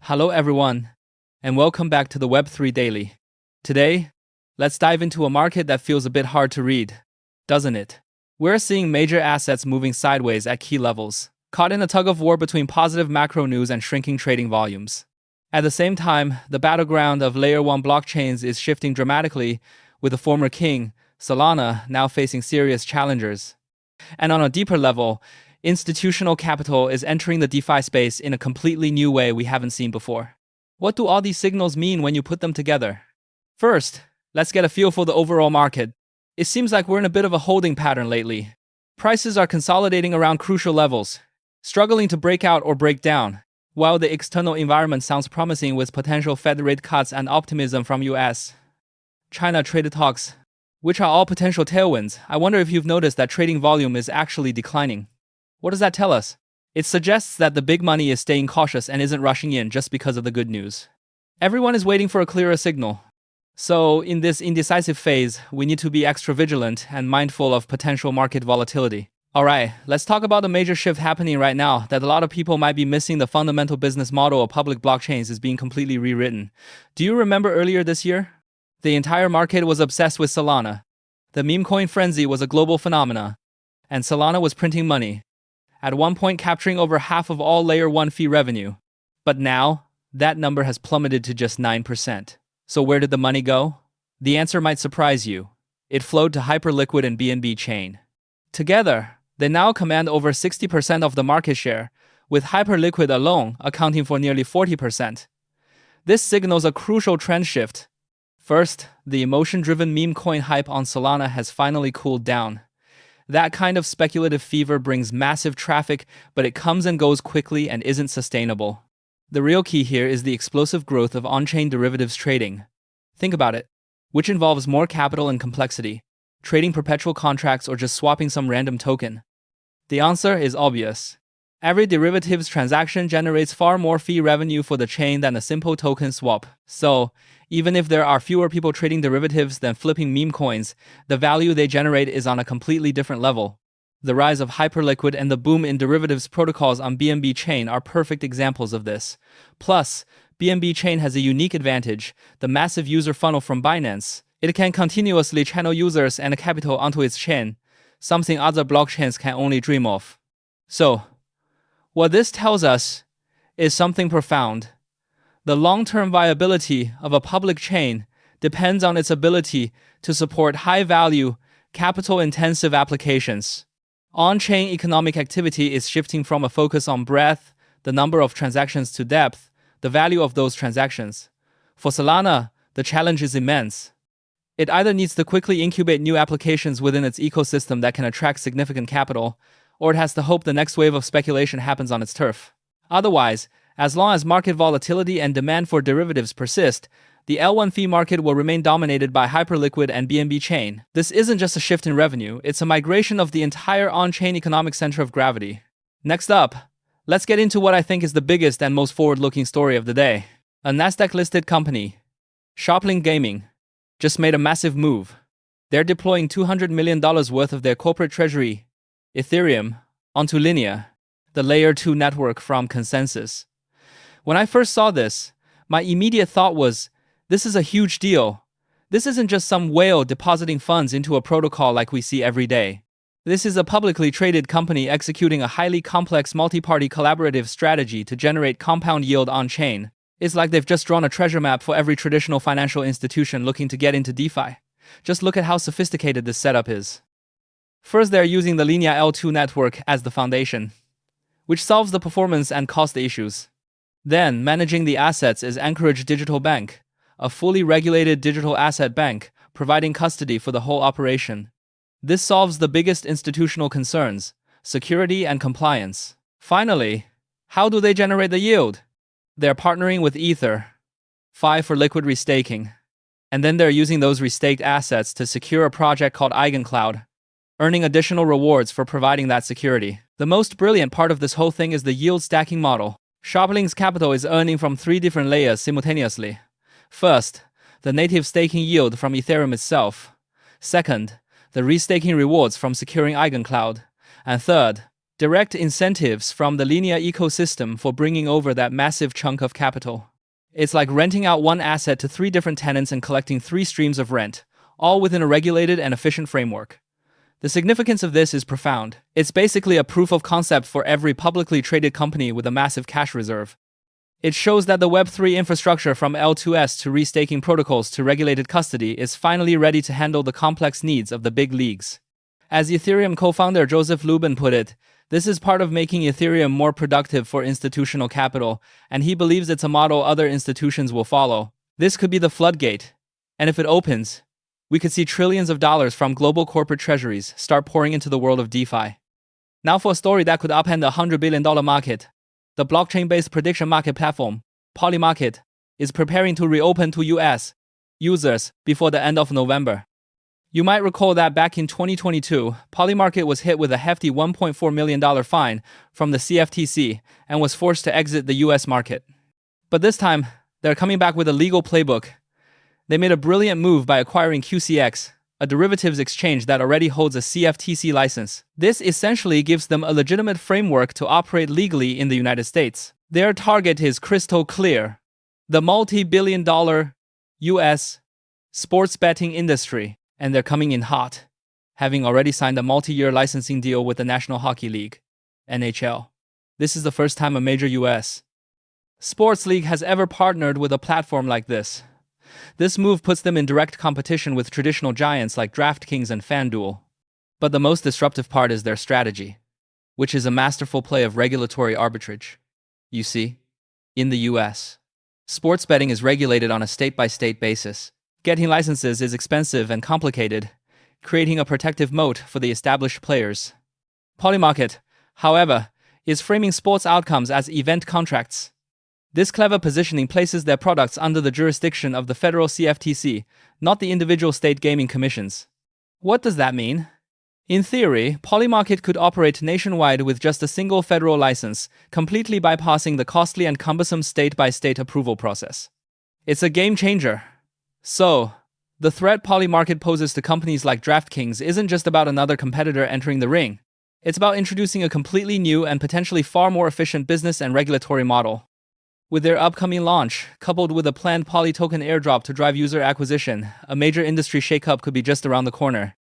Hello everyone, and welcome back to the Web3 Daily. Today, let's dive into a market that feels a bit hard to read, doesn't it? We're seeing major assets moving sideways at key levels, caught in a tug-of-war between positive macro news and shrinking trading volumes. At the same time, the battleground of Layer 1 blockchains is shifting dramatically, with the former king, Solana, now facing serious challengers. And on a deeper level, institutional capital is entering the DeFi space in a completely new way we haven't seen before. What do all these signals mean when you put them together? First, let's get a feel for the overall market. It seems like we're in a bit of a holding pattern lately. Prices are consolidating around crucial levels, struggling to break out or break down. While the external environment sounds promising with potential Fed rate cuts and optimism from US, China trade talks, which are all potential tailwinds, I wonder if you've noticed that trading volume is actually declining. What does that tell us? It suggests that the big money is staying cautious and isn't rushing in just because of the good news. Everyone is waiting for a clearer signal. So, in this indecisive phase, we need to be extra vigilant and mindful of potential market volatility. Alright, let's talk about the major shift happening right now that a lot of people might be missing. The fundamental business model of public blockchains is being completely rewritten. Do you remember earlier this year? The entire market was obsessed with Solana. The memecoin frenzy was a global phenomena, and Solana was printing money, at one point capturing over half of all Layer 1 fee revenue. But now, that number has plummeted to just 9%. So where did the money go? The answer might surprise you. It flowed to Hyperliquid and BNB Chain. Together, they now command over 60% of the market share, with Hyperliquid alone accounting for nearly 40%. This signals a crucial trend shift. First, the emotion-driven meme coin hype on Solana has finally cooled down. That kind of speculative fever brings massive traffic, but it comes and goes quickly and isn't sustainable. The real key here is the explosive growth of on-chain derivatives trading. Think about it. Which involves more capital and complexity, trading perpetual contracts or just swapping some random token? The answer is obvious. Every derivatives transaction generates far more fee revenue for the chain than a simple token swap. So, even if there are fewer people trading derivatives than flipping meme coins, the value they generate is on a completely different level. The rise of Hyperliquid and the boom in derivatives protocols on BNB Chain are perfect examples of this. Plus, BNB Chain has a unique advantage: the massive user funnel from Binance. It can continuously channel users and capital onto its chain, something other blockchains can only dream of. So, what this tells us is something profound. The long-term viability of a public chain depends on its ability to support high-value, capital-intensive applications. On-chain economic activity is shifting from a focus on breadth, the number of transactions, to depth, the value of those transactions. For Solana, the challenge is immense. It either needs to quickly incubate new applications within its ecosystem that can attract significant capital, or it has to hope the next wave of speculation happens on its turf. Otherwise, as long as market volatility and demand for derivatives persist, the L1 fee market will remain dominated by Hyperliquid and BNB Chain. This isn't just a shift in revenue, it's a migration of the entire on-chain economic center of gravity. Next up, let's get into what I think is the biggest and most forward-looking story of the day. A Nasdaq-listed company, SharpLink Gaming, just made a massive move. They're deploying $200 million worth of their corporate treasury, Ethereum, onto Linea, the Layer 2 network from Consensus. When I first saw this, my immediate thought was, this is a huge deal. This isn't just some whale depositing funds into a protocol like we see every day. This is a publicly traded company executing a highly complex multi-party collaborative strategy to generate compound yield on-chain. It's like they've just drawn a treasure map for every traditional financial institution looking to get into DeFi. Just look at how sophisticated this setup is. First, they're using the Linea L2 network as the foundation, which solves the performance and cost issues. Then, managing the assets is Anchorage Digital Bank, a fully regulated digital asset bank, providing custody for the whole operation. This solves the biggest institutional concerns: security and compliance. Finally, how do they generate the yield? They're partnering with ether.fi for liquid restaking, and then they're using those restaked assets to secure a project called EigenCloud, earning additional rewards for providing that security. The most brilliant part of this whole thing is the yield stacking model. SharpLink's capital is earning from 3 different layers simultaneously. First, the native staking yield from Ethereum itself. Second, the restaking rewards from securing EigenCloud. And third, Direct incentives from the Linea ecosystem for bringing over that massive chunk of capital. It's like renting out one asset to 3 different tenants and collecting 3 streams of rent, all within a regulated and efficient framework. The significance of this is profound. It's basically a proof of concept for every publicly traded company with a massive cash reserve. It shows that the Web3 infrastructure from L2S to restaking protocols to regulated custody is finally ready to handle the complex needs of the big leagues. As Ethereum co-founder Joseph Lubin put it, this is part of making Ethereum more productive for institutional capital, and he believes it's a model other institutions will follow. This could be the floodgate, and if it opens, we could see trillions of dollars from global corporate treasuries start pouring into the world of DeFi. Now for a story that could upend the $100 billion market. The blockchain-based prediction market platform, Polymarket, is preparing to reopen to US users before the end of November. You might recall that back in 2022, Polymarket was hit with a hefty $1.4 million fine from the CFTC and was forced to exit the US market. But this time, they're coming back with a legal playbook. They made a brilliant move by acquiring QCX, a derivatives exchange that already holds a CFTC license. This essentially gives them a legitimate framework to operate legally in the United States. Their target is crystal clear: the multi-billion-dollar US sports betting industry. And they're coming in hot, having already signed a multi-year licensing deal with the National Hockey League, NHL. This is the first time a major US sports league has ever partnered with a platform like this. This move puts them in direct competition with traditional giants like DraftKings and FanDuel. But the most disruptive part is their strategy, which is a masterful play of regulatory arbitrage. You see, in the US, sports betting is regulated on a state-by-state basis. Getting licenses is expensive and complicated, creating a protective moat for the established players. Polymarket, however, is framing sports outcomes as event contracts. This clever positioning places their products under the jurisdiction of the federal CFTC, not the individual state gaming commissions. What does that mean? In theory, Polymarket could operate nationwide with just a single federal license, completely bypassing the costly and cumbersome state-by-state approval process. It's a game changer. So, the threat Polymarket poses to companies like DraftKings isn't just about another competitor entering the ring. It's about introducing a completely new and potentially far more efficient business and regulatory model. With their upcoming launch, coupled with a planned Poly token airdrop to drive user acquisition, a major industry shakeup could be just around the corner.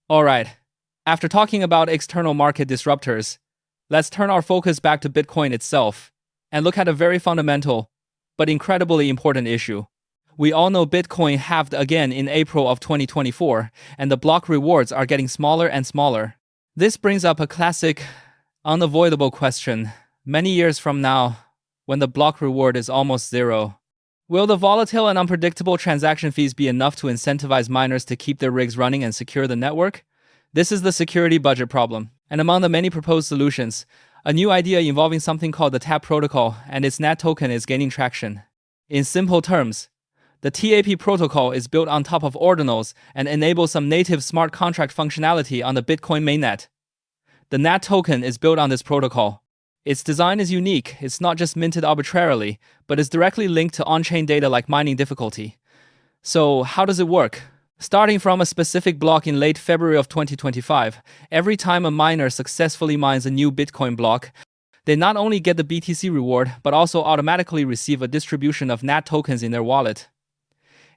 Alright, after talking about external market disruptors, let's turn our focus back to Bitcoin itself and look at a very fundamental, but incredibly important issue. We all know Bitcoin halved again in April of 2024, and the block rewards are getting smaller and smaller. This brings up a classic, unavoidable question. Many years from now, when the block reward is almost zero, will the volatile and unpredictable transaction fees be enough to incentivize miners to keep their rigs running and secure the network? This is the security budget problem. And among the many proposed solutions, a new idea involving something called the TAP Protocol and its NAT token is gaining traction. In simple terms, the TAP protocol is built on top of Ordinals and enables some native smart contract functionality on the Bitcoin mainnet. The NAT token is built on this protocol. Its design is unique. It's not just minted arbitrarily, but is directly linked to on-chain data like mining difficulty. So, how does it work? Starting from a specific block in late February of 2025, every time a miner successfully mines a new Bitcoin block, they not only get the BTC reward, but also automatically receive a distribution of NAT tokens in their wallet.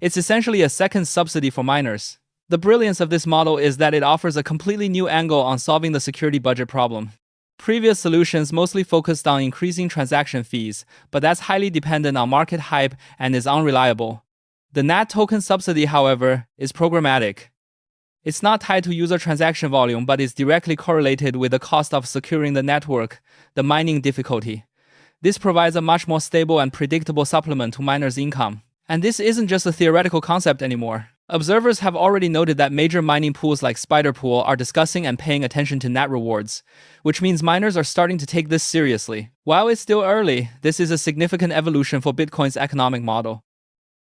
It's essentially a second subsidy for miners. The brilliance of this model is that it offers a completely new angle on solving the security budget problem. Previous solutions mostly focused on increasing transaction fees, but that's highly dependent on market hype and is unreliable. The NAT token subsidy, however, is programmatic. It's not tied to user transaction volume, but is directly correlated with the cost of securing the network, the mining difficulty. This provides a much more stable and predictable supplement to miners' income. And this isn't just a theoretical concept anymore. Observers have already noted that major mining pools like Spider Pool are discussing and paying attention to NAT rewards, which means miners are starting to take this seriously. While it's still early, this is a significant evolution for Bitcoin's economic model.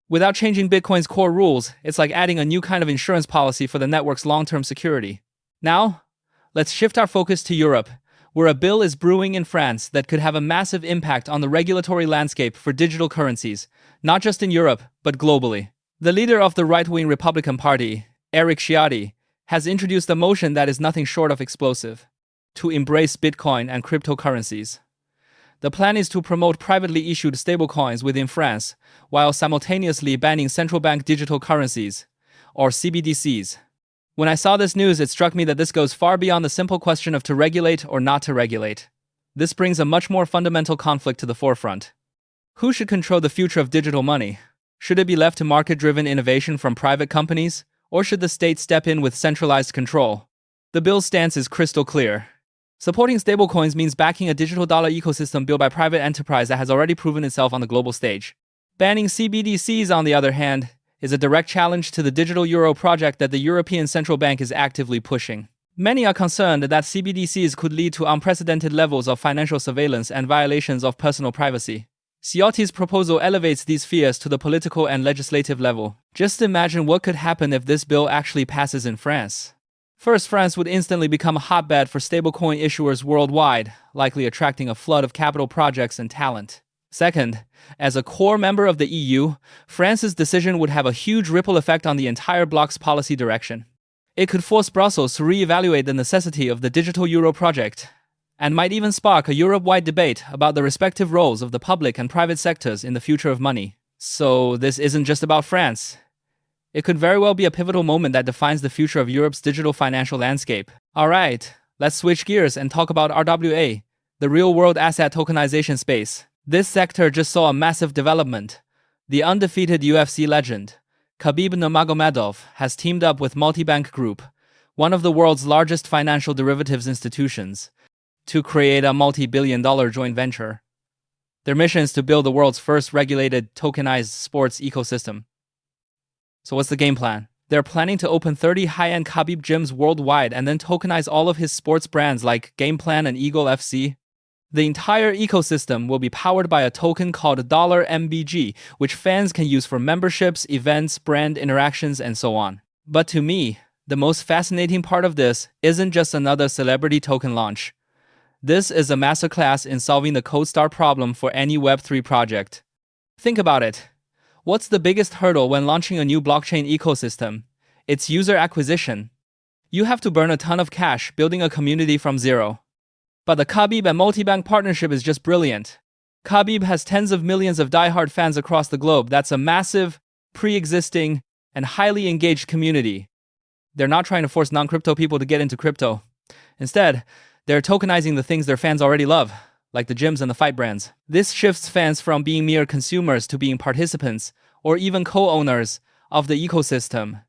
Without changing Bitcoin's core rules, it's like adding a new kind of insurance policy for the network's long-term security. Now, let's shift our focus to Europe, where a bill is brewing in France that could have a massive impact on the regulatory landscape for digital currencies, not just in Europe, but globally. The leader of the right-wing Republican Party, Eric Ciotti, has introduced a motion that is nothing short of explosive. to embrace Bitcoin and cryptocurrencies. The plan is to promote privately issued stablecoins within France, while simultaneously banning central bank digital currencies, or CBDCs. When I saw this news, it struck me that this goes far beyond the simple question of to regulate or not to regulate. This brings a much more fundamental conflict to the forefront. Who should control the future of digital money? Should it be left to market-driven innovation from private companies, or should the state step in with centralized control? The bill's stance is crystal clear. Supporting stablecoins means backing a digital dollar ecosystem built by private enterprise that has already proven itself on the global stage. Banning CBDCs, on the other hand, is a direct challenge to the digital euro project that the European Central Bank is actively pushing. Many are concerned that CBDCs could lead to unprecedented levels of financial surveillance and violations of personal privacy. Ciotti's proposal elevates these fears to the political and legislative level. Just imagine what could happen if this bill actually passes in France. First, France would instantly become a hotbed for stablecoin issuers worldwide, likely attracting a flood of capital projects and talent. Second, as a core member of the EU, France's decision would have a huge ripple effect on the entire bloc's policy direction. It could force Brussels to re-evaluate the necessity of the digital euro project, and might even spark a Europe-wide debate about the respective roles of the public and private sectors in the future of money. So this isn't just about France. It could very well be a pivotal moment that defines the future of Europe's digital financial landscape. Alright, let's switch gears and talk about RWA, the real-world asset tokenization space. This sector just saw a massive development. The undefeated UFC legend, Khabib Nurmagomedov, has teamed up with Multibank Group, one of the world's largest financial derivatives institutions, to create a multi-billion-dollar joint venture. Their mission is to build the world's first regulated tokenized sports ecosystem. So what's the game plan? They're planning to open 30 high-end Khabib gyms worldwide and then tokenize all of his sports brands like Gameplan and Eagle FC. The entire ecosystem will be powered by a token called $MBG, which fans can use for memberships, events, brand interactions, and so on. But to me, the most fascinating part of this isn't just another celebrity token launch. This is a masterclass in solving the code star problem for any Web3 project. Think about it. What's the biggest hurdle when launching a new blockchain ecosystem? It's user acquisition. You have to burn a ton of cash building a community from zero. But the Khabib and Multibank partnership is just brilliant. Khabib has tens of millions of diehard fans across the globe. That's a massive, pre-existing, and highly engaged community. They're not trying to force non-crypto people to get into crypto. Instead, they're tokenizing the things their fans already love, like the gyms and the fight brands. This shifts fans from being mere consumers to being participants, or even co-owners, of the ecosystem.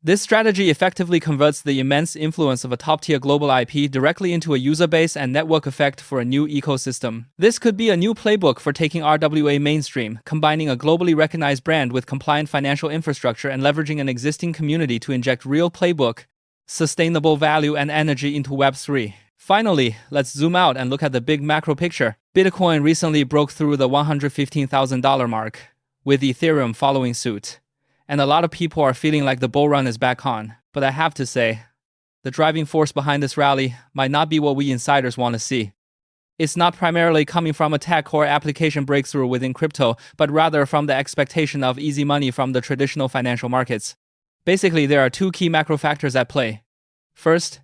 This strategy effectively converts the immense influence of a top-tier global IP directly into a user base and network effect for a new ecosystem. This could be a new playbook for taking RWA mainstream, combining a globally recognized brand with compliant financial infrastructure and leveraging an existing community to inject real playbook, sustainable value and energy into Web3. Finally, let's zoom out and look at the big macro picture. Bitcoin recently broke through the $115,000 mark, with Ethereum following suit. And a lot of people are feeling like the bull run is back on. But I have to say, the driving force behind this rally might not be what we insiders want to see. It's not primarily coming from a tech or application breakthrough within crypto, but rather from the expectation of easy money from the traditional financial markets. Basically, there are two key macro factors at play. First,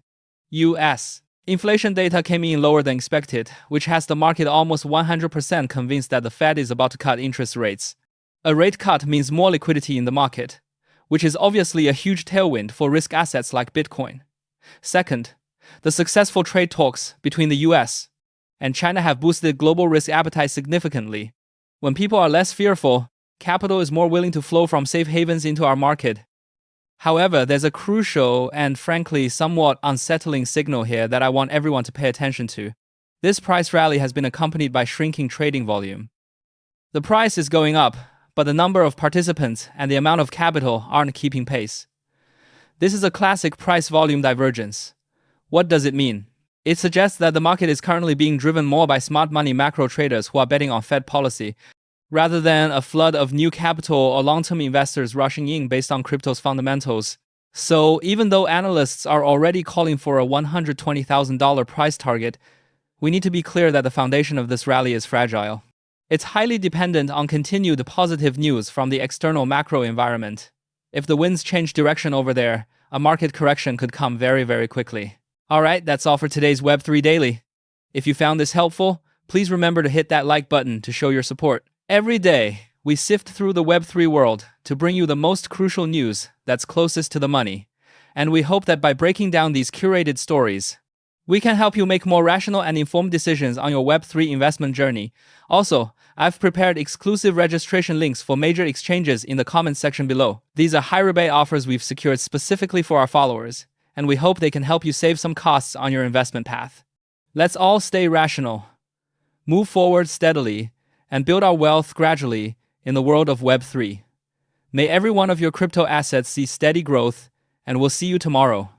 US. Inflation data came in lower than expected, which has the market almost 100% convinced that the Fed is about to cut interest rates. A rate cut means more liquidity in the market, which is obviously a huge tailwind for risk assets like Bitcoin. Second, the successful trade talks between the US and China have boosted global risk appetite significantly. When people are less fearful, capital is more willing to flow from safe havens into our market. However, there's a crucial and frankly somewhat unsettling signal here that I want everyone to pay attention to. This price rally has been accompanied by shrinking trading volume. The price is going up, but the number of participants and the amount of capital aren't keeping pace. This is a classic price-volume divergence. What does it mean? It suggests that the market is currently being driven more by smart money macro traders who are betting on Fed policy, rather than a flood of new capital or long-term investors rushing in based on crypto's fundamentals. So even though analysts are already calling for a $120,000 price target, we need to be clear that the foundation of this rally is fragile. It's highly dependent on continued positive news from the external macro environment. If the winds change direction over there, a market correction could come very, very quickly. Alright, that's all for today's Web3 Daily. If you found this helpful, please remember to hit that like button to show your support. Every day, we sift through the Web3 world to bring you the most crucial news that's closest to the money. And we hope that by breaking down these curated stories, we can help you make more rational and informed decisions on your Web3 investment journey. Also, I've prepared exclusive registration links for major exchanges in the comments section below. These are high rebate offers we've secured specifically for our followers, and we hope they can help you save some costs on your investment path. Let's all stay rational, move forward steadily, and build our wealth gradually in the world of Web3. May every one of your crypto assets see steady growth, and we'll see you tomorrow.